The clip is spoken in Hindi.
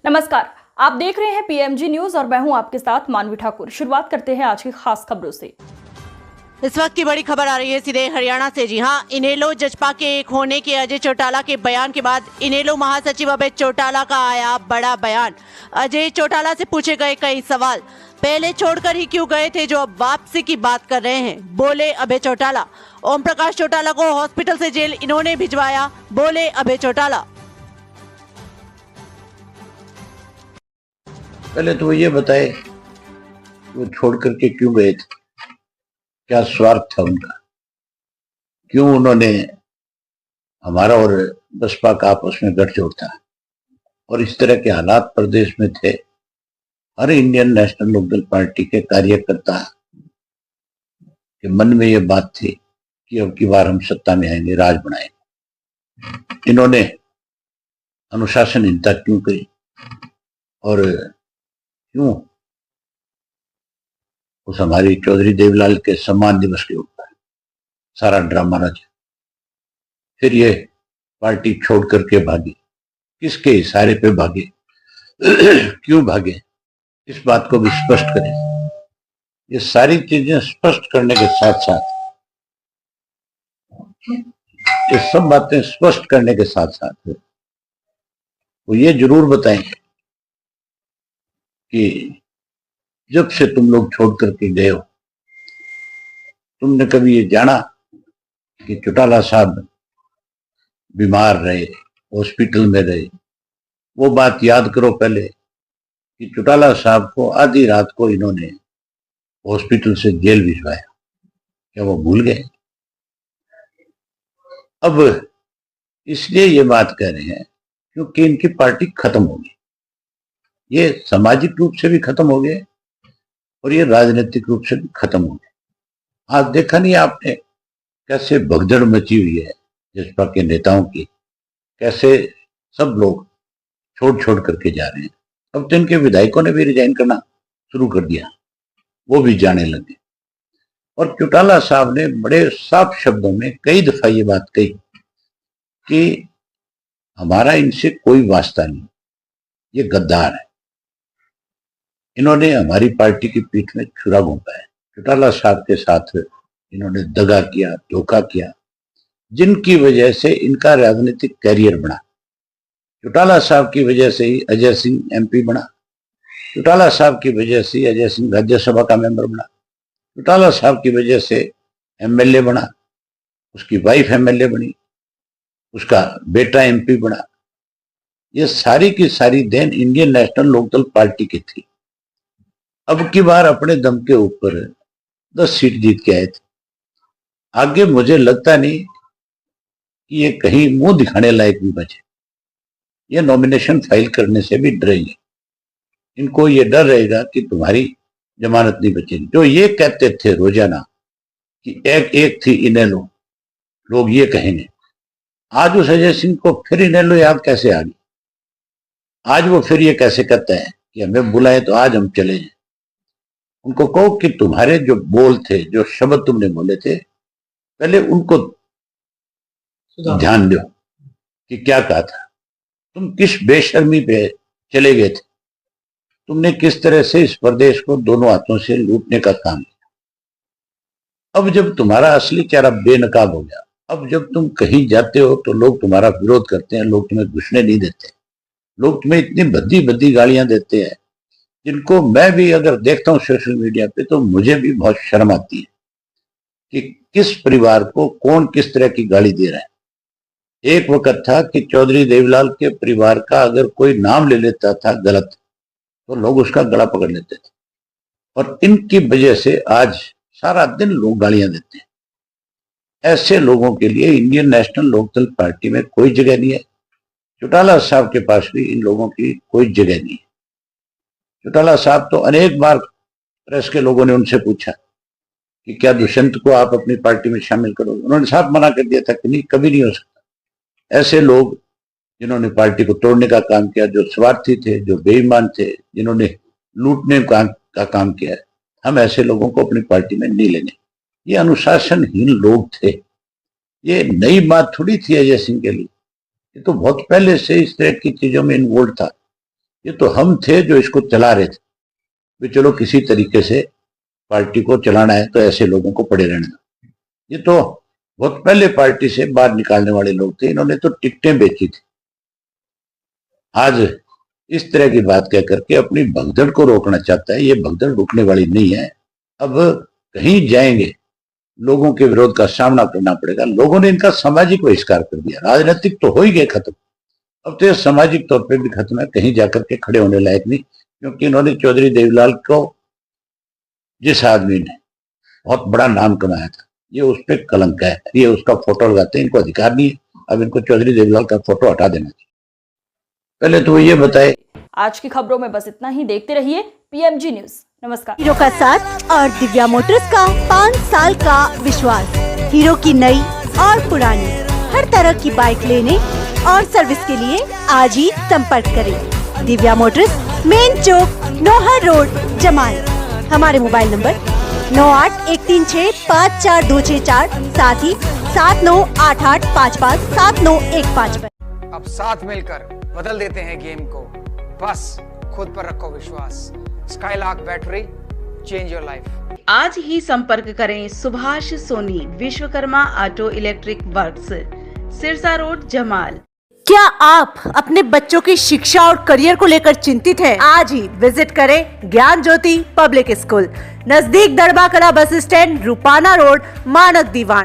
नमस्कार, आप देख रहे हैं पीएमजी न्यूज और मैं हूं आपके साथ मानवी ठाकुर। शुरुआत करते हैं आज की खास खबरों से। इस वक्त की बड़ी खबर आ रही है सीधे हरियाणा से। जी हां, इनेलो जजपा के एक होने के अजय चौटाला के बयान के बाद इनेलो महासचिव अभय चौटाला का आया बड़ा बयान। अजय चौटाला से पूछे गए कई सवाल, पहले छोड़कर ही क्यों गए थे जो अब वापसी की बात कर रहे हैं, बोले अभय चौटाला। ओम प्रकाश चौटाला को हॉस्पिटल से जेल इन्होंने भिजवाया, बोले अभय चौटाला। पहले तो वो ये बताए वो छोड़ करके क्यों गए थे, क्या स्वार्थ था उनका, क्यों उन्होंने हमारा और बसपा का आपस में गठजोड़ था और इस तरह के हालात प्रदेश में थे। हर इंडियन नेशनल लोकदल पार्टी के कार्यकर्ता के मन में ये बात थी कि अब की बार हम सत्ता में आएंगे, राज बनाएंगे। इन्होंने अनुशासनहीनता क्यों करी और क्यों उस हमारी चौधरी देवीलाल के सम्मान दिवस के ऊपर सारा ड्रामा रचा। फिर ये पार्टी छोड़ करके भागी, किसके इशारे पे भागे क्यों भागे, इस बात को भी स्पष्ट करें। ये सारी चीजें स्पष्ट करने के साथ साथ, ये सब बातें स्पष्ट करने के साथ साथ वो ये जरूर बताएं कि जब से तुम लोग छोड़ करके गए हो, तुमने कभी ये जाना कि चौटाला साहब बीमार रहे, हॉस्पिटल में रहे? वो बात याद करो पहले कि चौटाला साहब को आधी रात को इन्होंने हॉस्पिटल से जेल भिजवाया। क्या वो भूल गए? अब इसलिए ये बात कह रहे हैं क्योंकि इनकी पार्टी खत्म हो गई। ये सामाजिक रूप से भी खत्म हो गए और ये राजनीतिक रूप से भी खत्म हो गए। आज देखा नहीं आपने कैसे भगदड़ मची हुई है जसपा के नेताओं की, कैसे सब लोग छोड़ छोड़ करके जा रहे हैं। अब तो इनके विधायकों ने भी रिजाइन करना शुरू कर दिया, वो भी जाने लगे। और चौटाला साहब ने बड़े साफ शब्दों में कई दफा ये बात कही कि हमारा इनसे कोई वास्ता नहीं, ये गद्दार है, इन्होंने हमारी पार्टी की पीठ में छुरा घोंपा है। चौटाला साहब के साथ इन्होंने दगा किया, धोखा किया, जिनकी वजह से इनका राजनीतिक कैरियर बना। चौटाला साहब की वजह से ही अजय सिंह एमपी बना, चौटाला साहब की वजह से अजय सिंह राज्यसभा का मेंबर बना, चौटाला साहब की वजह से एमएलए बना, उसकी वाइफ एमएलए बनी, उसका बेटा एमपी बना। ये सारी की सारी देन इंडियन नेशनल लोकदल पार्टी की थी। अब की बार अपने दम के ऊपर 10 सीट जीत के आए थे। आगे मुझे लगता नहीं कि ये कहीं मुंह दिखाने लायक भी बचे। ये नॉमिनेशन फाइल करने से भी डरेंगे, इनको ये डर रहेगा कि तुम्हारी जमानत नहीं बचेगी। जो ये कहते थे रोजाना कि एक एक थी इनेलो, लोग ये कहेंगे। आज उस अजय सिंह को फिर इनेलो याद कैसे आ गई? आज वो फिर ये कैसे कहता है कि हमें बुलाए तो आज हम चले जाए? उनको कहो कि तुम्हारे जो बोल थे, जो शब्द तुमने बोले थे, पहले उनको ध्यान दो कि क्या कहा था। तुम किस बेशर्मी पे चले गए थे, तुमने किस तरह से इस प्रदेश को दोनों हाथों से लूटने का काम किया। अब जब तुम्हारा असली चेहरा बेनकाब हो गया, अब जब तुम कहीं जाते हो तो लोग तुम्हारा विरोध करते हैं, लोग तुम्हें घुसने नहीं देते, लोग तुम्हें इतनी भद्दी भद्दी गालियां देते हैं जिनको मैं भी अगर देखता हूं सोशल मीडिया पे तो मुझे भी बहुत शर्म आती है कि किस परिवार को कौन किस तरह की गाली दे रहा है। एक वक्त था कि चौधरी देवीलाल के परिवार का अगर कोई नाम ले लेता था गलत तो लोग उसका गला पकड़ लेते थे, और इनकी वजह से आज सारा दिन लोग गालियां देते हैं। ऐसे लोगों के लिए इंडियन नेशनल लोकदल पार्टी में कोई जगह नहीं है। चौटाला साहब के पास भी इन लोगों की कोई जगह नहीं है। चौटाला साहब तो अनेक बार प्रेस के लोगों ने उनसे पूछा कि क्या दुष्यंत को आप अपनी पार्टी में शामिल करोगे, उन्होंने साफ मना कर दिया था कि नहीं, कभी नहीं हो सकता। ऐसे लोग जिन्होंने पार्टी को तोड़ने का काम किया, जो स्वार्थी थे, जो बेईमान थे, जिन्होंने लूटने का काम किया, हम ऐसे लोगों को अपनी पार्टी में नहीं लेंगे। ये अनुशासनहीन लोग थे। ये नई बात थोड़ी थी अजय सिंह के लिए, ये तो बहुत पहले से इस तरह की चीजों में इन्वॉल्व था। ये तो हम थे जो इसको चला रहे थे, भी चलो किसी तरीके से पार्टी को चलाना है तो ऐसे लोगों को पड़े रहने दो। ये तो बहुत पहले पार्टी से बाहर निकालने वाले लोग थे, इन्होंने तो टिकटें बेची थी। आज इस तरह की बात कह करके अपनी भगदड़ को रोकना चाहता है। ये भगदड़ रुकने वाली नहीं है। अब कहीं जाएंगे, लोगों के विरोध का सामना करना पड़ेगा। लोगों ने इनका सामाजिक बहिष्कार कर दिया, राजनीतिक तो हो ही गए खत्म, अब तो ये सामाजिक तौर पे भी खत्म है, कहीं जाकर के खड़े होने लायक नहीं। क्योंकि इन्होंने चौधरी देवीलाल को, जिस आदमी ने बहुत बड़ा नाम कमाया था, ये उस पर कलंक है, ये उसका फोटो लगाते हैं, इनको अधिकार नहीं है। अब इनको चौधरी देवीलाल का फोटो हटा देना चाहिए। पहले तो ये बताए। आज की खबरों में बस इतना ही। देखते रहिए पीएमजी न्यूज। नमस्कार। हीरो का साथ और दिव्या मोटर्स का 5 साल का विश्वास। हीरो की नई और पुरानी हर तरह की बाइक लेने और सर्विस के लिए आज ही संपर्क करें। दिव्या मोटर्स, मेन चौक, नौहर रोड, जमाल। हमारे मोबाइल नंबर 9813654264, साथ ही 7988557915 पर। अब साथ मिलकर बदल देते हैं गेम को, बस खुद पर रखो विश्वास। Skylark battery, change your life. आज ही संपर्क करें Subhash Soni, Vishwakarma auto electric works, Sirsa road, Jamal. क्या आप अपने बच्चों की शिक्षा और करियर को लेकर चिंतित हैं? आज ही विजिट करें ज्ञान ज्योति पब्लिक स्कूल, नजदीक दरबा कला बस स्टैंड, रूपाना रोड, मानक दीवान।